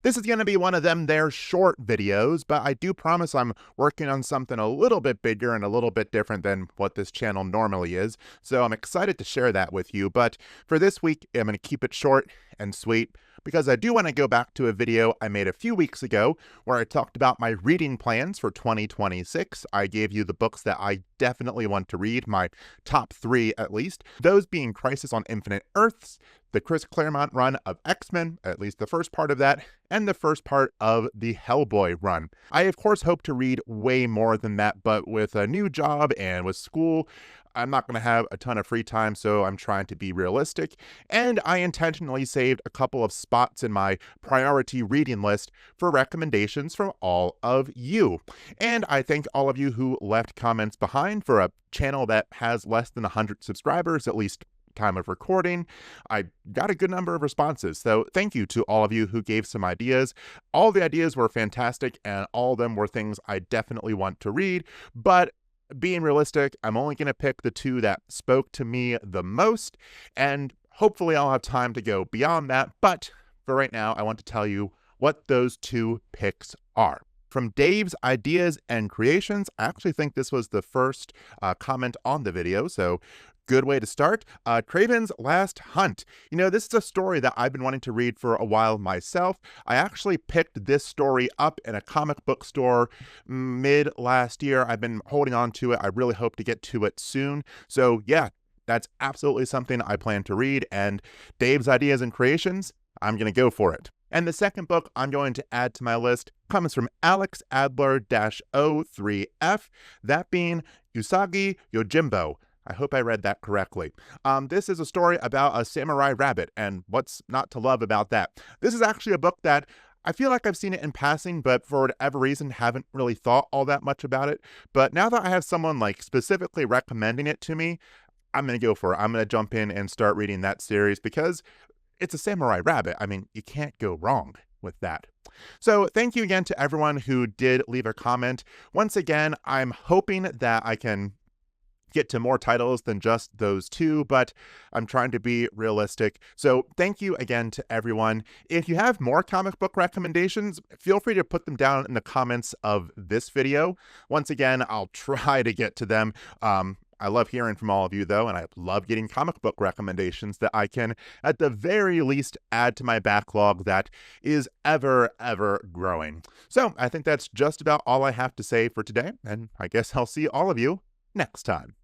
This is going to be one of them there short videos, but I do promise I'm working on something a little bit bigger and a little bit different than what this channel normally is, so I'm excited to share that with you. But for this week, I'm going to keep it short and sweet, because I do want to go back to a video I made a few weeks ago where I talked about my reading plans for 2026. I gave you the books that I definitely want to read, my top 3 at least, those being Crisis on Infinite Earths, the Chris Claremont run of X-Men, at least the first part of that, and the first part of the Hellboy run. I of course hope to read way more than that, but with a new job and with school, I'm not going to have a ton of free time, so I'm trying to be realistic, and I intentionally saved a couple of spots in my priority reading list for recommendations from all of you. And I thank all of you who left comments behind for a channel that has less than 100 subscribers, at least time of recording. I got a good number of responses, so thank you to all of you who gave some ideas. All the ideas were fantastic, and all of them were things I definitely want to read, but being realistic, I'm only going to pick the 2 that spoke to me the most, and hopefully I'll have time to go beyond that. But for right now, I want to tell you what those 2 picks are. From Dave's Ideas and Creations, I actually think this was the first comment on the video, so good way to start. Kraven's Last Hunt. You know, this is a story that I've been wanting to read for a while myself. I actually picked this story up in a comic book store mid last year. I've been holding on to it. I really hope to get to it soon. So yeah, that's absolutely something I plan to read. And Dave's Ideas and Creations, I'm going to go for it. And the second book I'm going to add to my list comes from Alex Adler-03F, that being Usagi Yojimbo. I hope I read that correctly. This is a story about a samurai rabbit, and what's not to love about that? This is actually a book that I feel like I've seen it in passing, but for whatever reason, haven't really thought all that much about it. But now that I have someone like specifically recommending it to me, I'm going to go for it. I'm going to jump in and start reading that series because it's a samurai rabbit. I mean, you can't go wrong with that. So thank you again to everyone who did leave a comment. Once again, I'm hoping that I can get to more titles than just those 2, but I'm trying to be realistic. So thank you again to everyone. If you have more comic book recommendations, feel free to put them down in the comments of this video. Once again, I'll try to get to them. I love hearing from all of you though, and I love getting comic book recommendations that I can, at the very least, add to my backlog that is ever growing. So I think that's just about all I have to say for today, and I guess I'll see all of you next time.